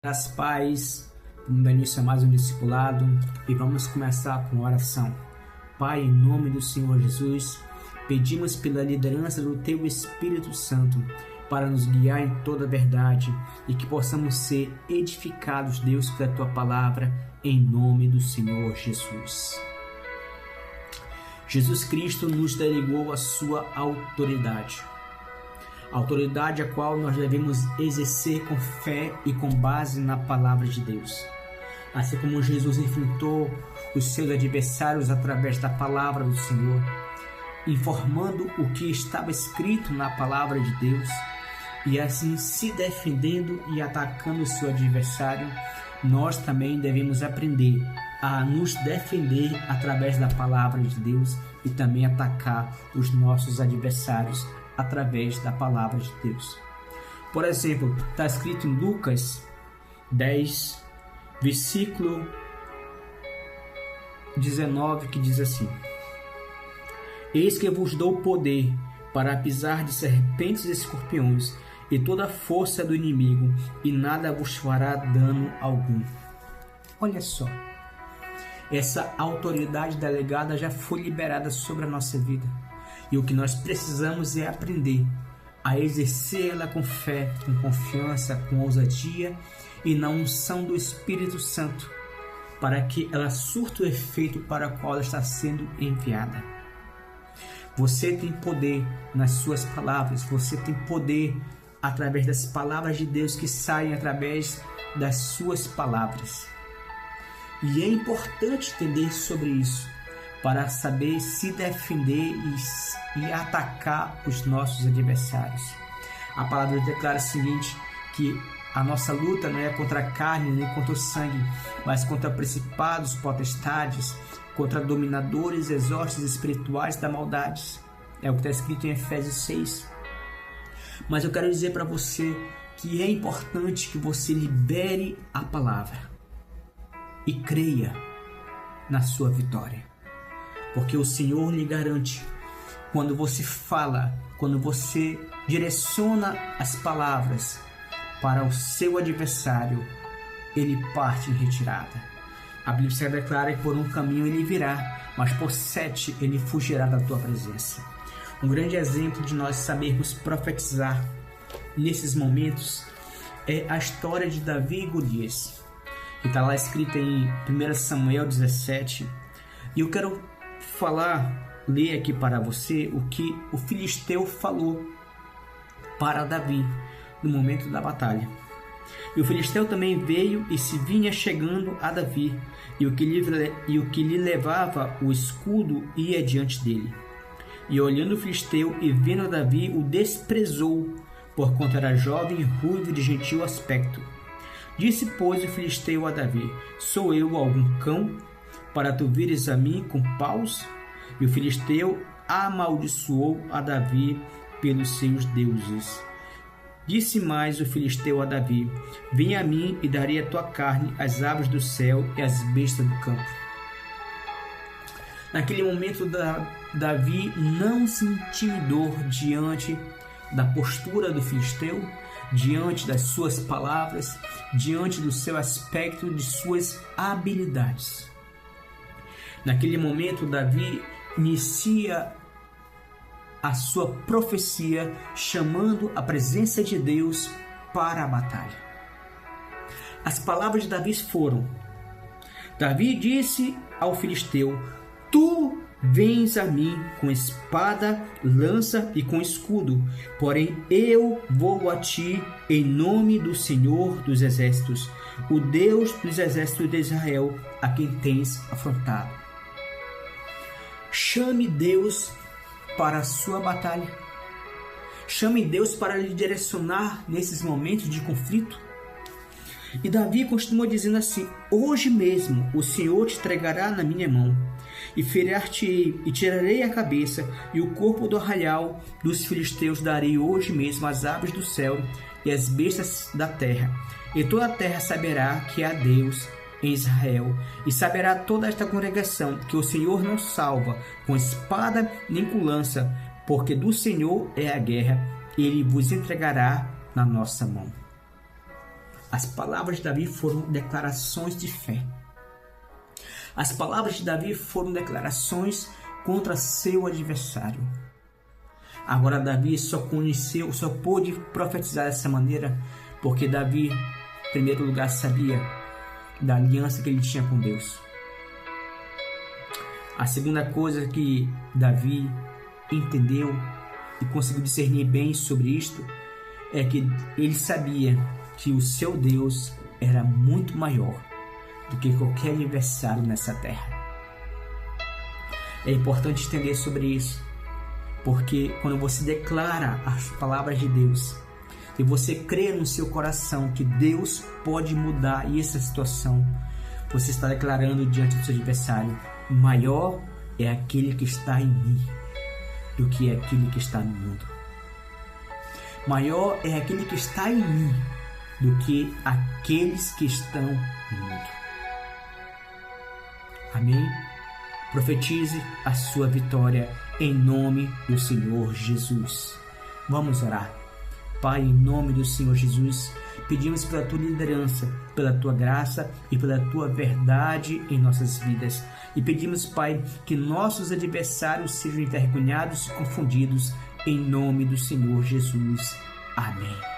Das pais, vamos dar início a mais um discipulado e vamos começar com oração. Pai, em nome do Senhor Jesus, pedimos pela liderança do Teu Espírito Santo para nos guiar em toda a verdade e que possamos ser edificados, Deus, pela Tua palavra, em nome do Senhor Jesus. Jesus Cristo nos delegou a Sua autoridade. Autoridade a qual nós devemos exercer com fé e com base na palavra de Deus. Assim como Jesus enfrentou os seus adversários através da palavra do Senhor, informando o que estava escrito na palavra de Deus, e assim se defendendo e atacando o seu adversário, nós também devemos aprender a nos defender através da palavra de Deus e também atacar os nossos adversários através da palavra de Deus. Por exemplo, está escrito em Lucas 10, versículo 19, que diz assim: Eis que vos dou poder para pisar de serpentes e escorpiões e toda a força do inimigo, e nada vos fará dano algum. Olha só, essa autoridade delegada já foi liberada sobre a nossa vida. E o que nós precisamos é aprender a exercê-la com fé, com confiança, com ousadia e na unção do Espírito Santo, para que ela surta o efeito para o qual ela está sendo enviada. Você tem poder nas suas palavras, você tem poder através das palavras de Deus que saem através das suas palavras. E é importante entender sobre isso, para saber se defender e atacar os nossos adversários. A palavra declara o seguinte, que a nossa luta não é contra a carne nem contra o sangue, mas contra principados, potestades, contra dominadores, exércitos espirituais da maldade. É o que está escrito em Efésios 6. Mas eu quero dizer para você que é importante que você libere a palavra e creia na sua vitória. Porque o Senhor lhe garante, quando você fala, quando você direciona as palavras para o seu adversário, ele parte em retirada. A Bíblia declara que por um caminho ele virá, mas por 7 ele fugirá da tua presença. Um grande exemplo de nós sabermos profetizar nesses momentos é a história de Davi e Golias, que está lá escrita em 1 Samuel 17. E eu quero ler aqui para você o que o filisteu falou para Davi no momento da batalha. E o filisteu também veio e se vinha chegando a Davi, e o que lhe levava o escudo ia diante dele. E olhando o filisteu e vendo Davi, o desprezou, porquanto era jovem, ruivo e de gentil aspecto. Disse, pois, o filisteu a Davi: Sou eu algum cão, para tu vires a mim com paus? E o filisteu amaldiçoou a Davi pelos seus deuses. Disse mais o filisteu a Davi: Vem a mim e darei a tua carne às aves do céu e às bestas do campo. Naquele momento, Davi não se intimidou diante da postura do filisteu, diante das suas palavras, diante do seu aspecto, de suas habilidades. Naquele momento, Davi inicia a sua profecia, chamando a presença de Deus para a batalha. As palavras de Davi foram: Davi disse ao filisteu: Tu vens a mim com espada, lança e com escudo, porém eu vou a ti em nome do Senhor dos Exércitos, o Deus dos Exércitos de Israel, a quem tens afrontado. Chame Deus para a sua batalha. Chame Deus para lhe direcionar nesses momentos de conflito. E Davi continua dizendo assim: Hoje mesmo o Senhor te entregará na minha mão, e ferir-te-ei, e tirarei a cabeça, e o corpo do arraial dos filisteus darei hoje mesmo às aves do céu e às bestas da terra. E toda a terra saberá que há Deus em Israel, e saberá toda esta congregação que o Senhor não salva com espada nem com lança, porque do Senhor é a guerra, e Ele vos entregará na nossa mão. As palavras de Davi foram declarações de fé. As palavras de Davi foram declarações contra seu adversário. Agora Davi só pôde profetizar dessa maneira porque Davi, em primeiro lugar, sabia da aliança que ele tinha com Deus. A segunda coisa que Davi entendeu e conseguiu discernir bem sobre isto é que ele sabia que o seu Deus era muito maior do que qualquer adversário nessa terra. É importante entender sobre isso, porque quando você declara as palavras de Deus e você crê no seu coração que Deus pode mudar essa situação, você está declarando diante do seu adversário: maior é aquele que está em mim do que aquele que está no mundo. Maior é aquele que está em mim do que aqueles que estão no mundo. Amém? Profetize a sua vitória em nome do Senhor Jesus. Vamos orar. Pai, em nome do Senhor Jesus, pedimos pela tua liderança, pela tua graça e pela tua verdade em nossas vidas. E pedimos, Pai, que nossos adversários sejam envergonhados e confundidos em nome do Senhor Jesus. Amém.